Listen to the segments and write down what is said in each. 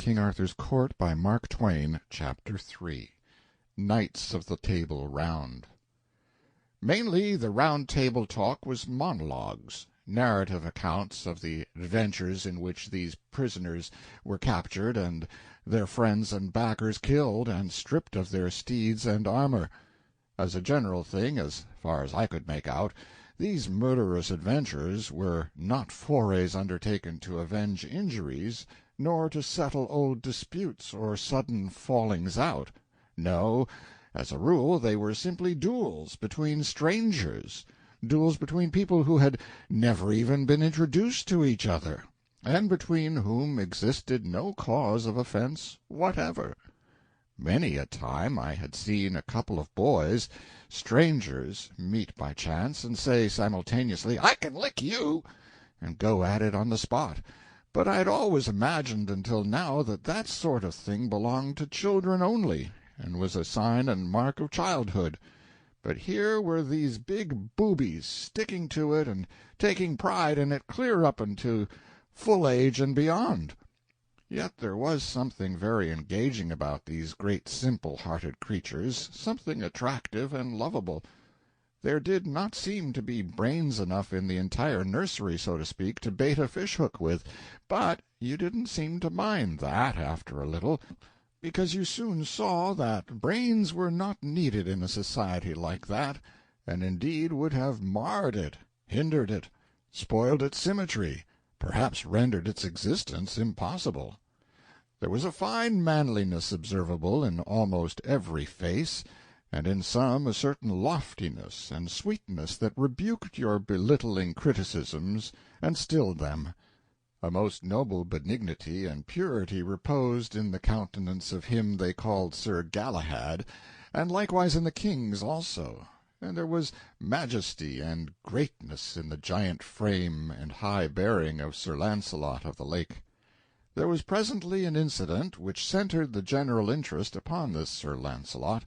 King Arthur's Court by Mark Twain. Chapter 3. Knights of the Table Round. Mainly the Round Table talk was monologues, narrative accounts of the adventures in which these prisoners were captured and their friends and backers killed and stripped of their steeds and armor. As a general thing, as far as I could make out, these murderous adventures were not forays undertaken to avenge injuries, nor to settle old disputes or sudden fallings out. No, as a rule they were simply duels between strangers, duels between people who had never even been introduced to each other, and between whom existed no cause of offense whatever. Many a time I had seen a couple of boys, strangers, meet by chance and say simultaneously, "I can lick you," and go at it on the spot. But I had always imagined until now that that sort of thing belonged to children only, and was a sign and mark of childhood. But here were these big boobies sticking to it and taking pride in it clear up into full age and beyond. Yet there was something very engaging about these great simple-hearted creatures, something attractive and lovable. There did not seem to be brains enough in the entire nursery, so to speak, to bait a fish-hook with, but you didn't seem to mind that after a little, because you soon saw that brains were not needed in a society like that, and indeed would have marred it, hindered it, spoiled its symmetry, perhaps rendered its existence impossible. There was a fine manliness observable in almost every face, and in some a certain loftiness and sweetness that rebuked your belittling criticisms and stilled them. A most noble benignity and purity reposed in the countenance of him they called Sir Galahad, and likewise in the king's also, and there was majesty and greatness in the giant frame and high bearing of Sir Launcelot of the Lake. There was presently an incident which centred the general interest upon this Sir Launcelot.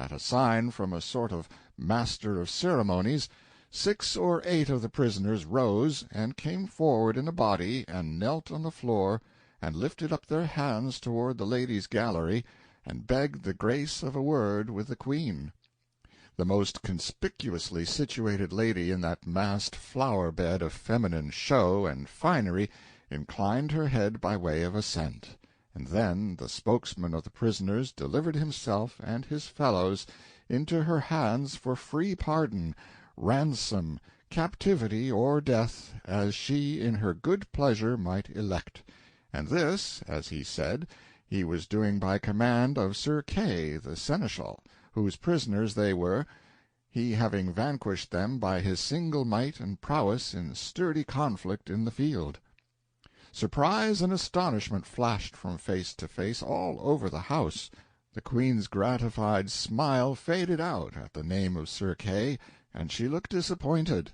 At a sign from a sort of master of ceremonies, 6 or 8 of the prisoners rose, and came forward in a body, and knelt on the floor, and lifted up their hands toward the ladies' gallery, and begged the grace of a word with the Queen. The most conspicuously situated lady in that massed flower-bed of feminine show and finery inclined her head by way of assent, and then the spokesman of the prisoners delivered himself and his fellows into her hands for free pardon, ransom, captivity, or death, as she in her good pleasure might elect. And this, as he said, he was doing by command of Sir Kay, the seneschal, whose prisoners they were, he having vanquished them by his single might and prowess in sturdy conflict in the field. Surprise and astonishment flashed from face to face all over the house. The Queen's gratified smile faded out at the name of Sir Kay, and she looked disappointed,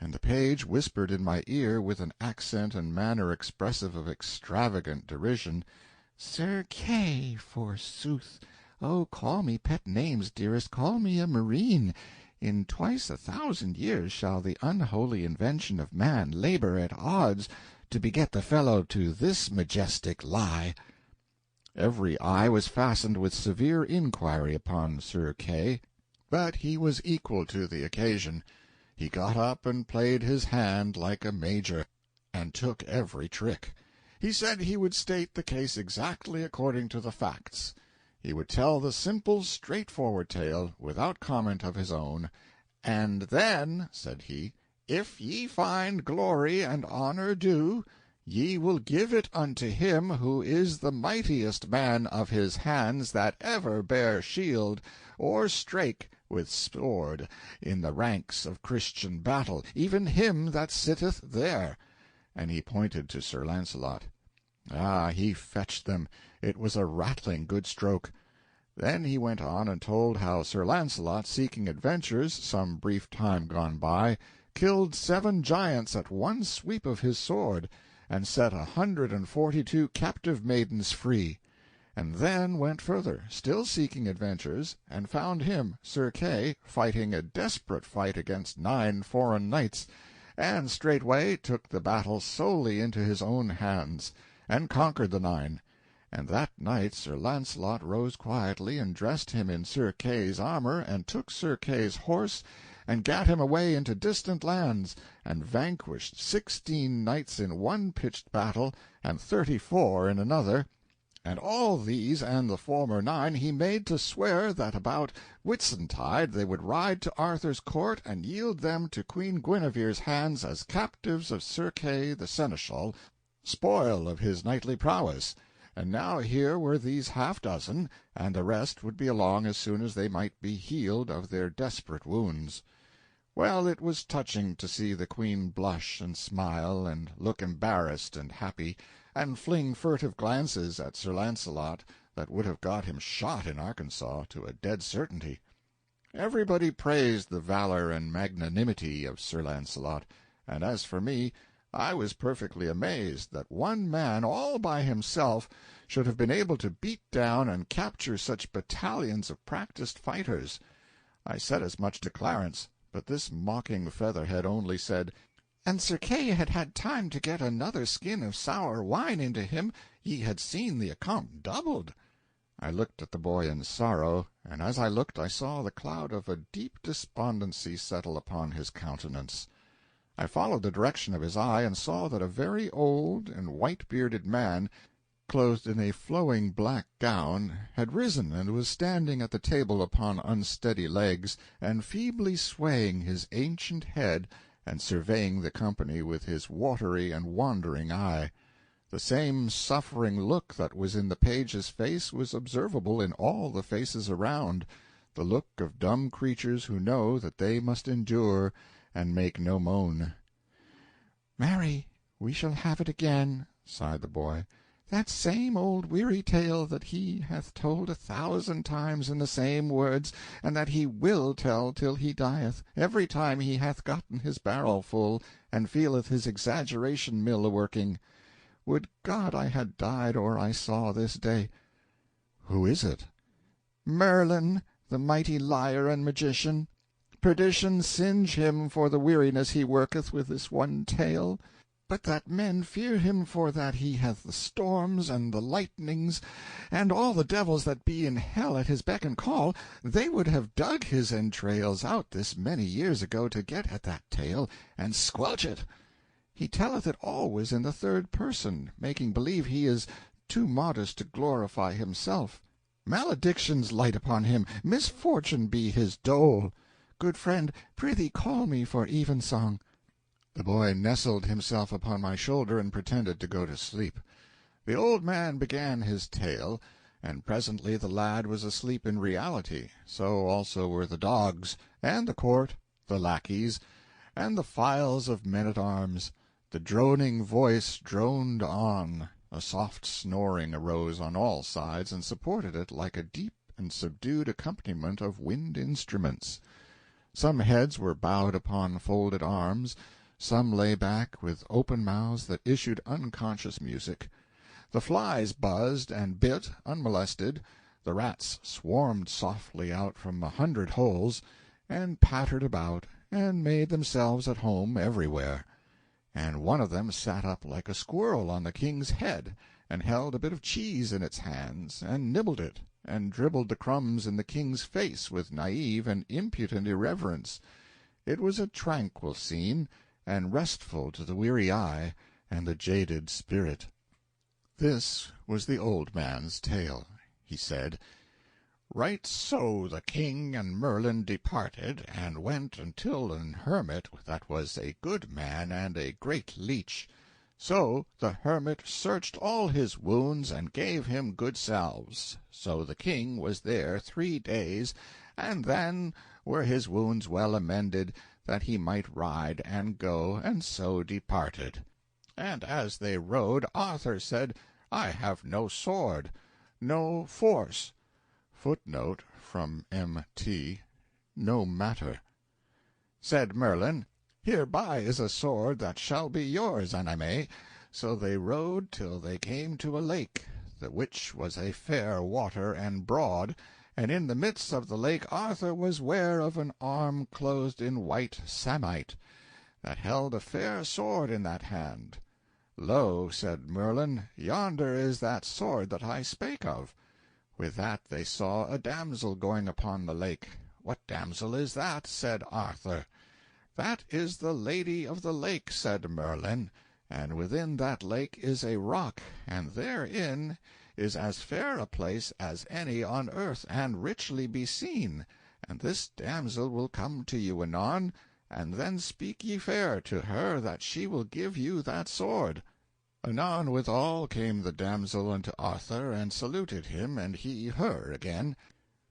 and the page whispered in my ear with an accent and manner expressive of extravagant derision, "Sir Kay, forsooth! Oh, call me pet names, dearest, call me a marine. In twice 1,000 years shall the unholy invention of man labor at odds to beget the fellow to this majestic lie." Every eye was fastened with severe inquiry upon Sir Kay, but he was equal to the occasion. He got up and played his hand like a major, and took every trick. He said he would state the case exactly according to the facts. He would tell the simple, straightforward tale, without comment of his own. "And then," said he, "if ye find glory and honor due, ye will give it unto him who is the mightiest man of his hands that ever bare shield or strake with sword in the ranks of Christian battle, even him that sitteth there." And he pointed to Sir Launcelot. Ah, he fetched them. It was a rattling good stroke. Then he went on and told how Sir Launcelot, seeking adventures, some brief time gone by, killed 7 giants at one sweep of his sword, and set 142 captive maidens free, and then went further, still seeking adventures, and found him, Sir Kay, fighting a desperate fight against 9 foreign knights, and straightway took the battle solely into his own hands, and conquered the 9, And that night Sir Launcelot rose quietly, and dressed him in Sir Kay's armour, and took Sir Kay's horse, and gat him away into distant lands, and vanquished 16 knights in one pitched battle, and 34 in another. And all these and the former 9 he made to swear that about Whitsuntide they would ride to Arthur's court, and yield them to Queen Guinevere's hands as captives of Sir Kay the seneschal, spoil of his knightly prowess. And now here were these half-dozen, and the rest would be along as soon as they might be healed of their desperate wounds. Well, it was touching to see the Queen blush and smile, and look embarrassed and happy, and fling furtive glances at Sir Launcelot that would have got him shot in Arkansas to a dead certainty. Everybody praised the valor and magnanimity of Sir Launcelot, and as for me, I was perfectly amazed that one man all by himself should have been able to beat down and capture such battalions of practised fighters. I said as much to Clarence, but this mocking featherhead only said, "And Sir Kay had had time to get another skin of sour wine into him, ye had seen the account doubled." I looked at the boy in sorrow, and as I looked I saw the cloud of a deep despondency settle upon his countenance. I followed the direction of his eye, and saw that a very old and white-bearded man, clothed in a flowing black gown, had risen and was standing at the table upon unsteady legs, and feebly swaying his ancient head, and surveying the company with his watery and wandering eye. The same suffering look that was in the page's face was observable in all the faces around, the look of dumb creatures who know that they must endure and make no moan. "Marry, we shall have it again," sighed the boy. "That same old weary tale that he hath told 1,000 times in the same words, and that he will tell till he dieth, every time he hath gotten his barrel full, and feeleth his exaggeration mill a-working. Would God I had died or I saw this day." "Who is it?" "Merlin, the mighty liar and magician. Perdition singe him for the weariness he worketh with this one tale. But that men fear him for that he hath the storms and the lightnings, and all the devils that be in hell at his beck and call, they would have dug his entrails out this many years ago to get at that tale and squelch it. He telleth it always in the third person, making believe he is too modest to glorify himself. Maledictions light upon him, misfortune be his dole. Good friend, prithee call me for evensong." The boy nestled himself upon my shoulder and pretended to go to sleep. The old man began his tale, and presently the lad was asleep in reality. So also were the dogs, and the court, the lackeys, and the files of men-at-arms. The droning voice droned on. A soft snoring arose on all sides, and supported it like a deep and subdued accompaniment of wind instruments. Some heads were bowed upon folded arms, some lay back with open mouths that issued unconscious music. The flies buzzed and bit unmolested, the rats swarmed softly out from 100 holes, and pattered about, and made themselves at home everywhere. And one of them sat up like a squirrel on the king's head, and held a bit of cheese in its hands, and nibbled it, and dribbled the crumbs in the king's face with naive and impudent irreverence. It was a tranquil scene, and restful to the weary eye and the jaded spirit. This was the old man's tale. He said, "Right so the king and Merlin departed, and went until an hermit that was a good man and a great leech. So the hermit searched all his wounds, and gave him good salves. So the king was there 3 days, and then were his wounds well amended, that he might ride and go, and so departed. And as they rode, Arthur said, I have no sword, no force. Footnote from M.T. No matter. Said Merlin, Hereby is a sword that shall be yours, an I may. So they rode till they came to a lake, the which was a fair water and broad, and in the midst of the lake Arthur was ware of an arm clothed in white samite, that held a fair sword in that hand. "Lo," said Merlin, "yonder is that sword that I spake of." With that they saw a damsel going upon the lake. "What damsel is that?" said Arthur. "That is the Lady of the Lake," said Merlin, "and within that lake is a rock, and therein is as fair a place as any on earth, and richly beseen, and this damsel will come to you anon, and then speak ye fair to her that she will give you that sword." Anon withal came the damsel unto Arthur, and saluted him, and he her again.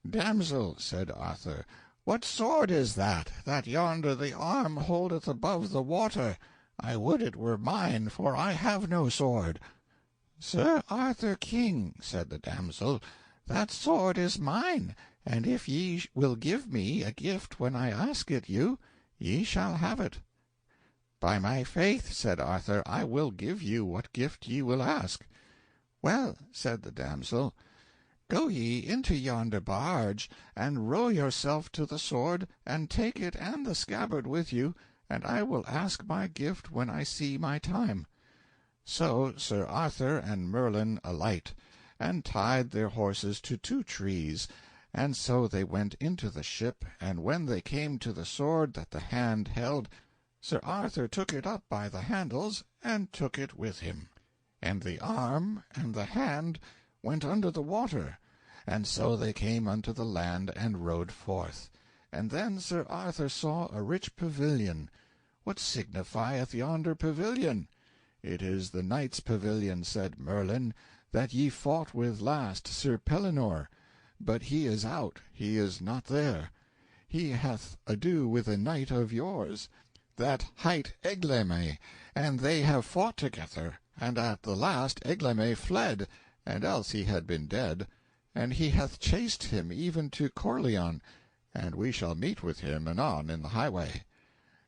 "Damsel," said Arthur, "what sword is that yonder the arm holdeth above the water? I would it were mine, for I have no sword." "Sir Arthur King," said the damsel, "that sword is mine, and if ye will give me a gift when I ask it you, ye shall have it." "By my faith," said Arthur, "I will give you what gift ye will ask." "Well," said the damsel, "go ye into yonder barge, and row yourself to the sword, and take it and the scabbard with you, and I will ask my gift when I see my time." So Sir Arthur and Merlin alight, and tied their horses to 2 trees, and so they went into the ship, and when they came to the sword that the hand held, Sir Arthur took it up by the handles, and took it with him. And the arm and the hand went under the water, and so they came unto the land, and rode forth. And then Sir Arthur saw a rich pavilion. "What signifieth yonder pavilion?" "It is the knight's pavilion," said Merlin, "that ye fought with last, Sir Pellinore. But he is out, he is not there. He hath ado with a knight of yours, that hight Egleme, and they have fought together, and at the last Egleme fled, and else he had been dead, and he hath chased him even to Corleon, and we shall meet with him anon in the highway."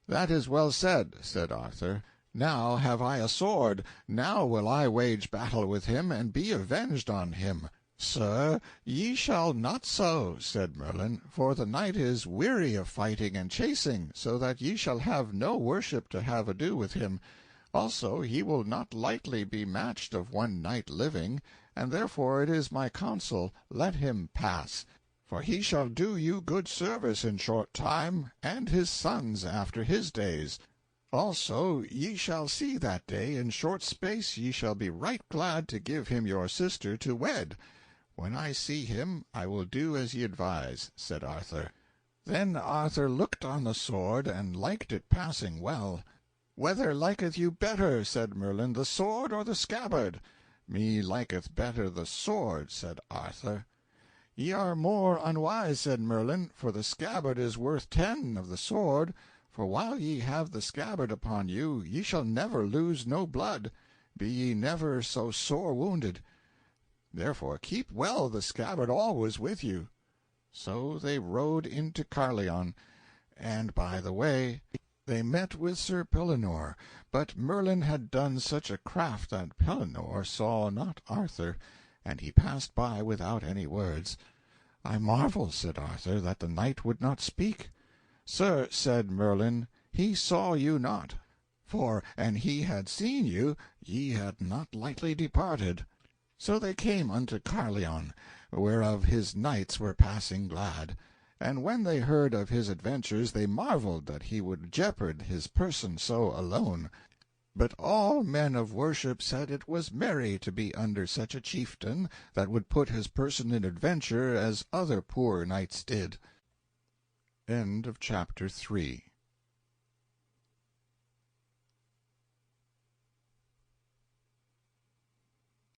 "That is well said," said Arthur. "Now have I a sword, now will I wage battle with him, and be avenged on him." "Sir, ye shall not so," said Merlin, "for the knight is weary of fighting and chasing, so that ye shall have no worship to have ado with him. Also he will not lightly be matched of one knight living, and therefore it is my counsel, let him pass. For he shall do you good service in short time, and his sons after his days. Also ye shall see that day in short space ye shall be right glad to give him your sister to wed. When I see him I will do as ye advise," said Arthur. Then Arthur looked on the sword, and liked it passing well. "Whether liketh you better," said Merlin, "the sword or the scabbard?" "Me liketh better the sword," said Arthur. "Ye are more unwise," said Merlin, "for the scabbard is worth 10 of the sword, for while ye have the scabbard upon you, ye shall never lose no blood, be ye never so sore wounded. Therefore keep well the scabbard always with you." So they rode into Carleon, and by the way they met with Sir Pellinore, but Merlin had done such a craft that Pellinore saw not Arthur, and he passed by without any words. "I marvel," said Arthur, "that the knight would not speak." "Sir," said Merlin, "he saw you not, for an he had seen you, ye had not lightly departed." So they came unto Carleon, whereof his knights were passing glad. And when they heard of his adventures they marvelled that he would jeopard his person so alone. But all men of worship said it was merry to be under such a chieftain that would put his person in adventure as other poor knights did. End of chapter 3